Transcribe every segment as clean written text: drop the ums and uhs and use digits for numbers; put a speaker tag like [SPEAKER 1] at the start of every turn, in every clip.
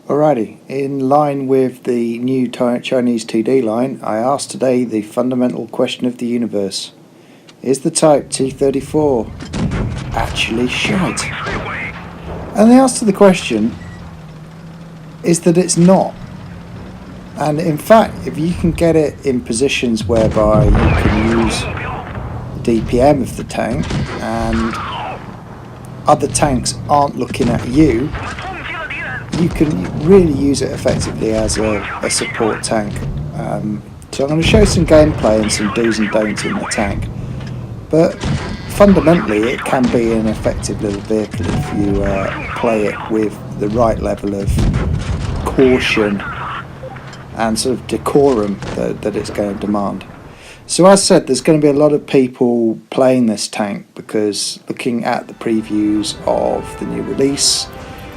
[SPEAKER 1] Alrighty, in line with the new Chinese TD line, I asked today the fundamental question of the universe. Is the type T-34 actually shite? And the answer to the question is that it's not. And in fact, if you can get it in positions whereby you can use the DPM of the tank and other tanks aren't looking at you, you can really use it effectively as a support tank. So I'm going to show some gameplay and some do's and don'ts in the tank. But fundamentally it can be an effective little vehicle if you play it with the right level of caution and sort of decorum that it's going to demand. So as said, there's going to be a lot of people playing this tank because looking at the previews of the new release,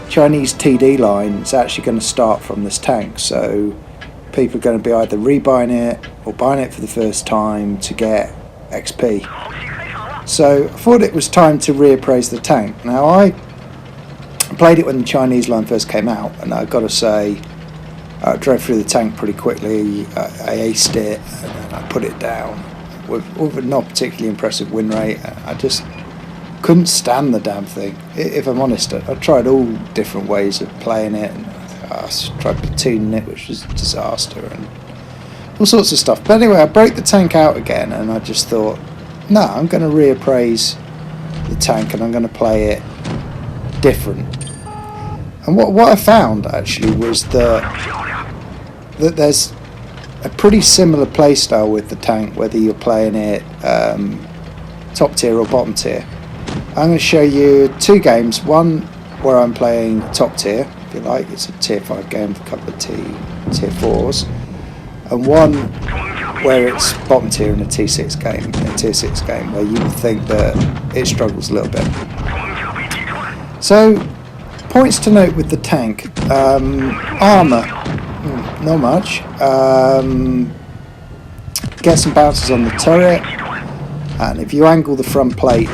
[SPEAKER 1] Chinese TD line is actually going to start from this tank, so people are going to be either rebuying it or buying it for the first time to get XP. So I thought it was time to reappraise the tank. Now I played it when the Chinese line first came out, and I've got to say I drove through the tank pretty quickly. I aced it and I put it down with a not particularly impressive win rate. I just couldn't stand the damn thing, if I'm honest. I tried all different ways of playing it, and I tried platooning it, which was a disaster, and all sorts of stuff. But anyway, I broke the tank out again, and I just thought, no, I'm going to reappraise the tank and I'm going to play it different. And what I found actually was that there's a pretty similar playstyle with the tank, whether you're playing it top tier or bottom tier. I'm going to show you two games, one where I'm playing top tier, if you like, it's a tier 5 game with a couple of tier 4s, and one where it's bottom tier in a tier 6 game, where you would think that it struggles a little bit. So, points to note with the tank. Armour, not much. Get some bounces on the turret, and if you angle the front plate,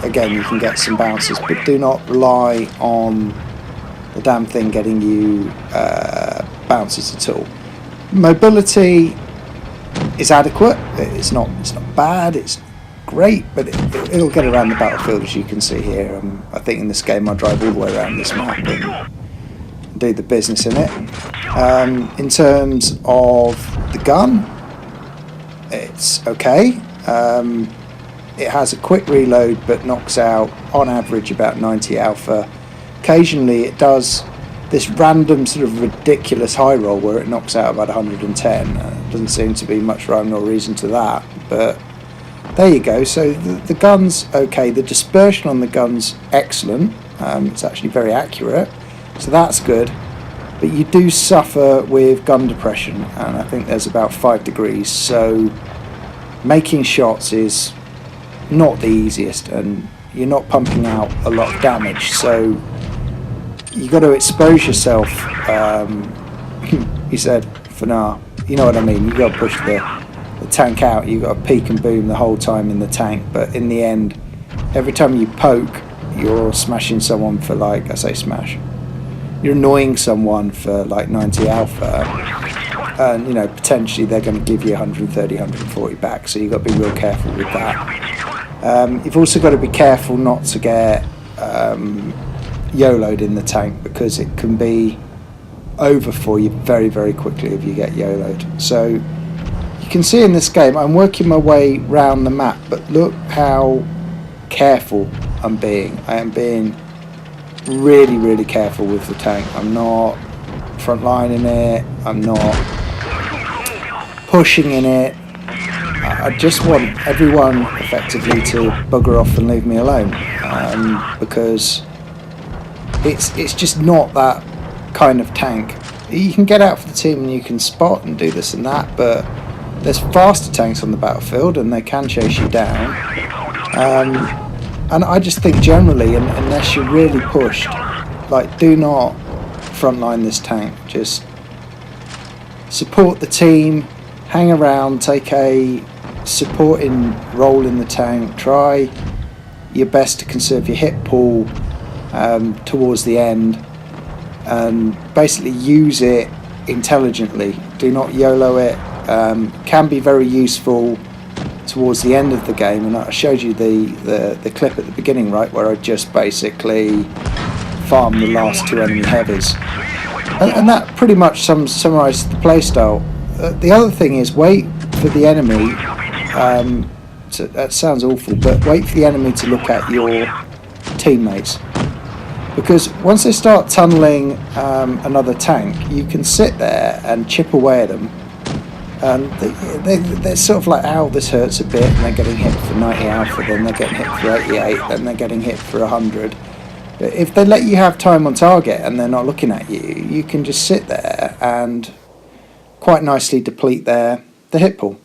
[SPEAKER 1] again you can get some bounces, but do not rely on the damn thing getting you bounces at all. Mobility is adequate. It's not bad. It's great, but it'll get around the battlefield, as you can see here. I think in this game I'll drive all the way around this map and do the business in it. In terms of the gun, it's okay. It has a quick reload but knocks out on average about 90 alpha. Occasionally it does this random sort of ridiculous high roll where it knocks out about 110. Doesn't seem to be much rhyme nor reason to that, but there you go. So the gun's okay. The dispersion on the gun's excellent. It's actually very accurate, so that's good. But you do suffer with gun depression, and I think there's about 5 degrees, so making shots is not the easiest, and you're not pumping out a lot of damage, so you got to expose yourself. He said, for now, you know what I mean, you got to push the tank out, you got to peek and boom the whole time in the tank, but in the end, every time you poke, you're smashing someone for, like, I say smash, you're annoying someone for like 90 alpha, and you know, potentially they're going to give you 130, 140 back, so you've got to be real careful with that. You've also got to be careful not to get YOLO'd in the tank, because it can be over for you very, very quickly if you get YOLO'd. So you can see in this game I'm working my way round the map, but look how careful I'm being. I am being really, really careful with the tank. I'm not front lining it, I'm not pushing in it. I just want everyone effectively to bugger off and leave me alone, because it's just not that kind of tank. You can get out for the team and you can spot and do this and that, but there's faster tanks on the battlefield and they can chase you down. And I just think generally, unless you're really pushed, like, do not frontline this tank. Just support the team, hang around, take a supporting role in the tank, try your best to conserve your hit pool towards the end, and basically use it intelligently. Do not YOLO it. Can be very useful towards the end of the game, and I showed you the clip at the beginning, right, where I just basically farmed the last 2 enemy heavies, and that pretty much summarises the playstyle. The other thing is wait for the enemy. That sounds awful, but wait for the enemy to look at your teammates, because once they start tunneling another tank, you can sit there and chip away at them, and they're sort of like, ow, this hurts a bit, and they're getting hit for 90 alpha, then they're getting hit for 88, then they're getting hit for 100. But if they let you have time on target and they're not looking at you, you can just sit there and quite nicely deplete the hit pool.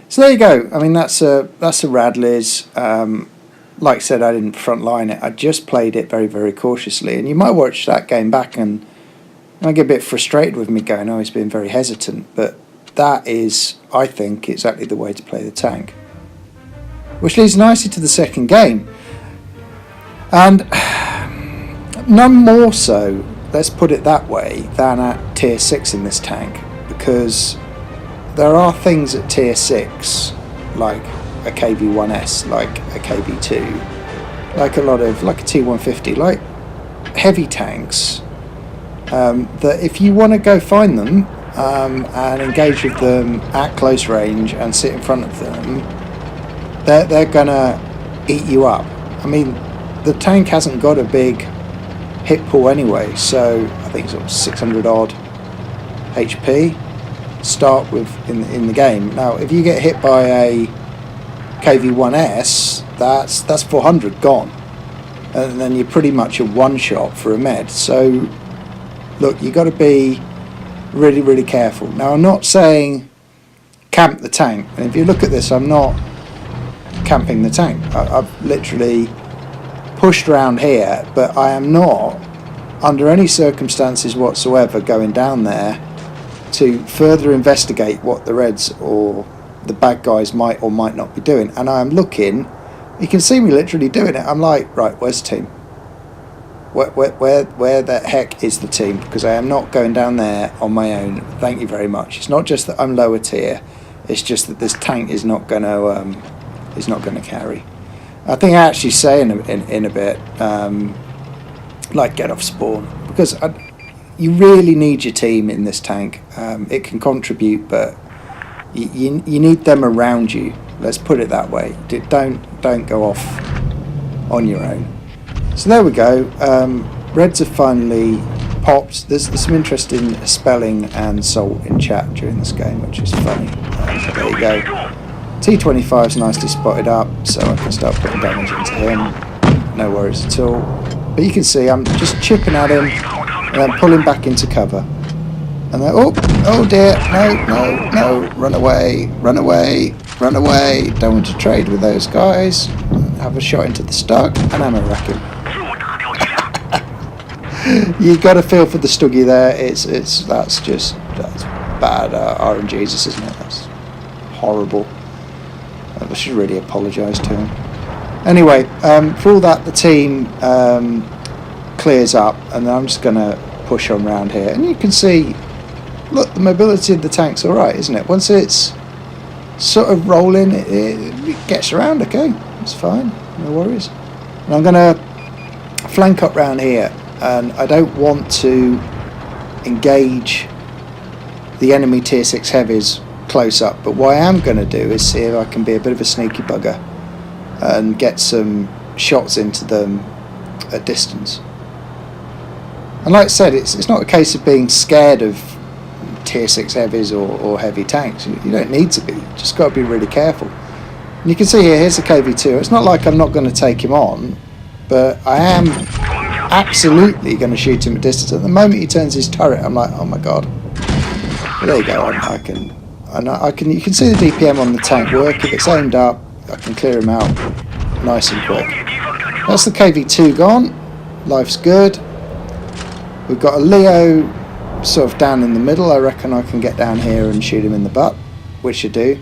[SPEAKER 1] So there you go. I mean, that's a Radliz. Like I said, I didn't frontline it. I just played it very, very cautiously. And you might watch that game back and I get a bit frustrated with me going, oh, he's been very hesitant. But that is, I think, exactly the way to play the tank. Which leads nicely to the second game. And none more so, let's put it that way, than at tier 6 in this tank. Because there are things at tier 6, like a KV-1S, like a KV-2, like a T-150, like heavy tanks, that if you want to go find them and engage with them at close range and sit in front of them, they're gonna eat you up. I mean, the tank hasn't got a big hit pool anyway, so I think it's sort of 600 odd HP start with in the game. Now if you get hit by a KV-1S, that's 400 gone, and then you're pretty much a one shot for a med. So look, you got to be really, really careful. Now I'm not saying camp the tank, and if you look at this, I'm not camping the tank. I've literally pushed around here, but I am not under any circumstances whatsoever going down there to further investigate what the Reds or the bad guys might or might not be doing. And I am looking, you can see me literally doing it. I'm like, right, where's the team? Where the heck is the team? Because I am not going down there on my own. Thank you very much. It's not just that I'm lower tier, it's just that this tank is not going to carry. I think I actually say in a bit, like, get off spawn, because you really need your team in this tank. It can contribute, but you need them around you. Let's put it that way. Don't go off on your own. So there we go. Reds have finally popped. There's some interesting spelling and salt in chat during this game, which is funny. So there you go. T-34 is nicely spotted up, so I can start putting damage into him. No worries at all. But you can see I'm just chipping at him and then pulling back into cover. And then, oh dear, no, run away. Don't want to trade with those guys. Have a shot into the stock and ammo rack him. You got to feel for the Stuggy there. That's bad RNGs, isn't it? That's horrible. I should really apologise to him. Anyway, for all that, the team clears up, and then I'm just going to push on round here. And you can see, look, the mobility of the tank's alright, isn't it? Once it's sort of rolling, it gets around, okay? It's fine, no worries. And I'm going to flank up round here, and I don't want to engage the enemy tier 6 heavies close up, but what I am going to do is see if I can be a bit of a sneaky bugger and get some shots into them at distance. And like I said, it's not a case of being scared of tier 6 heavies or heavy tanks. You don't need to be, you just got to be really careful. And you can see here's the KV-2. It's not like I'm not going to take him on, but I am absolutely going to shoot him at distance. At the moment he turns his turret, I'm like, oh my god. But there you go, you can see the DPM on the tank work. If it's aimed up, I can clear him out nice and quick. That's the KV-2 gone. Life's good. We've got a Leo sort of down in the middle. I reckon I can get down here and shoot him in the butt, which I do.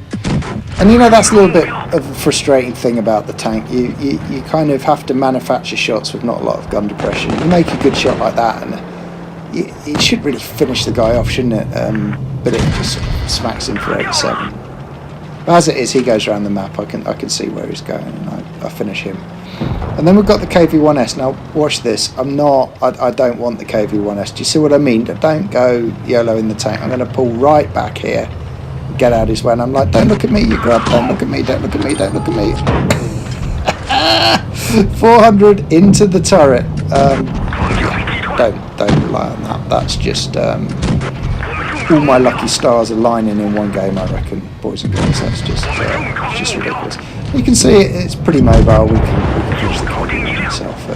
[SPEAKER 1] And you know, that's a little bit of a frustrating thing about the tank. You kind of have to manufacture shots with not a lot of gun depression. You make a good shot like that and it should really finish the guy off, shouldn't it? But it just sort of smacks him for 87. But as it is, he goes around the map. I can see where he's going, and I finish him. And then we've got the KV-1S. Now watch this. I don't want the KV-1S. Do you see what I mean? Don't go YOLO in the tank. I'm going to pull right back here, get out his way, and I'm like, don't look at me, you grub. Don't look at me. Don't look at me. Don't look at me. 400 into the turret. Don't rely on that. That's just all my lucky stars aligning in one game, I reckon, boys and girls. That's just ridiculous. You can see it's pretty mobile. We can finish the code itself.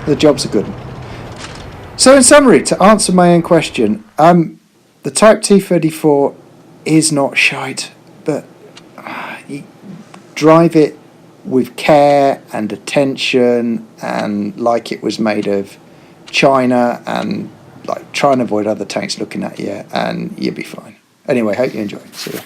[SPEAKER 1] The job's a good one. So in summary, to answer my own question, the Type T-34 is not shite, but you drive it with care and attention, and like it was made of China, and like try and avoid other tanks looking at you, and you'll be fine. Anyway, hope you enjoy. See ya.